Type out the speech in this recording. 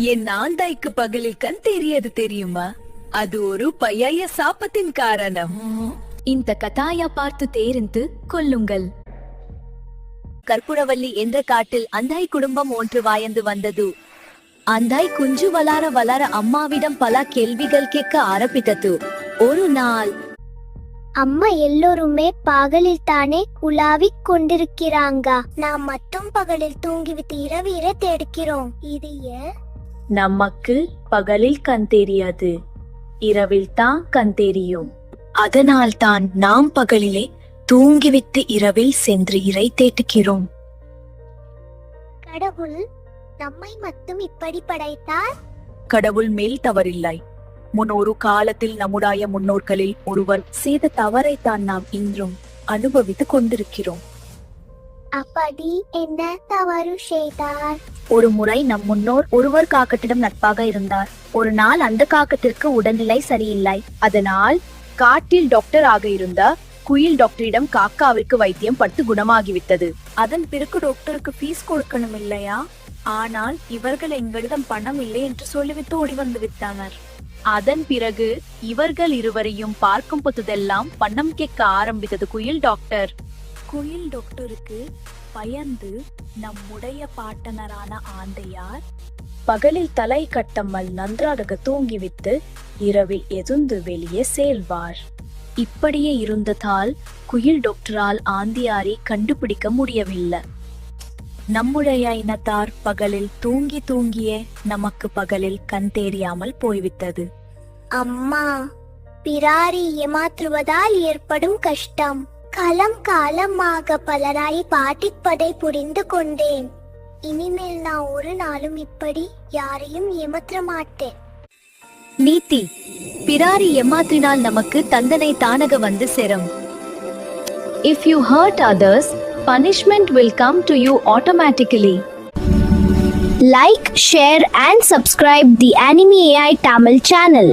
என் ஆந்தாய்க்கு பகலில் கண் தெரியது தெரியுமா? அது ஒரு பைய சாபத்தின் காரணம். இந்த கதாயா பார்த்து தேர்ந்து கொள்ளுங்கள். கற்பூரவல்லி என்ற காட்டில் அந்தாய் குடும்பம் ஒன்று வாழ்ந்து வந்தது. அந்தாய் குஞ்சு வளர வளர அம்மாவிடம் பல கேள்விகள் கேட்க ஆரம்பித்தது. ஒரு நாள், அம்மா எல்லோருமே பகலில் தானே உலாவிக் கொண்டிருக்கிறாங்க, நாம் மட்டும் பகலில் தூங்கிவிட்டு இரவு தேடுகிறோம். இது ஏன்? நமக்கு பகலில் கண் தெரியாது, இரவில் தான் கண் தெரியும். அதனால் தான் நாம் பகலிலே தூங்கிவிட்டு இரவில் சென்று இறை தேடுகிறோம். கடவுள் நம்மை மட்டும் இப்படி படைத்தார்? கடவுள் மேல் தவறில்லை. முன்னொரு காலத்தில் நம்முடைய முன்னோர்களில் ஒருவர் செய்த தவறைத்தான் நாம் இன்றும் அனுபவித்துக் கொண்டிருக்கிறோம். அப்படி என்ன தவறு செய்தார்? ஒரு முறை நம் முன்னோர் ஒருவர் காக்கத்திடம் நட்பாக இருந்தார். ஒரு நாள் அந்த காக்கத்திற்கு உடல்நிலை சரியில்லை. அதனால் காட்டில் டாக்டர் ஆக இருந்த குயில் டாக்டரிடம் காக்காவிற்கு வைத்தியம் படுத்து குணமாகிவிட்டது. அதன் பிறகு டாக்டருக்கு ஃபீஸ் கொடுக்கணும் இல்லையா? ஆனால் இவர்கள் எங்களிடம் பணம் இல்லை என்று சொல்லிவிட்டு ஓடி வந்து விட்டனர். அதன் பிறகு இவர்கள் இருவரையும் பார்க்கும் போதெல்லாம் பணம் கேட்க ஆரம்பித்தது குயில் டாக்டர். குயில் டாக்டருக்கு பயந்து நம்முடைய பாட்டனரான ஆந்தையார் பகலில் தலை கட்டமல் நன்றாக தூங்கிவிட்டு இரவில் எதுந்து வெளியே செல்வார். இப்படியே இருந்ததால் குயில் டாக்டரால் ஆந்தியாரை கண்டுபிடிக்க முடியவில்லை. நம்முடைய இனத்தார் பகலில் தூங்கி தூங்கியே நமக்கு பகலில் கண் தெரியாமல் போய்விட்டது. அம்மா, பிராரி ஏமாற்றுவதால் ஏற்படும் கஷ்டம் காலம் காலமாக பலராய் பாட்டிப்பதை புரிந்து கொண்டேன். இனிமேல் நான் ஒரு நாளும் இப்படி யாரையும் ஏமாற்ற மாட்டேன். நீதி, பிராரி ஏமாற்றினால் நமக்கு தண்டனை தானக வந்து சேரும். If you hurt others, punishment will come to you automatically. Like, share and subscribe the Anime AI Tamil channel.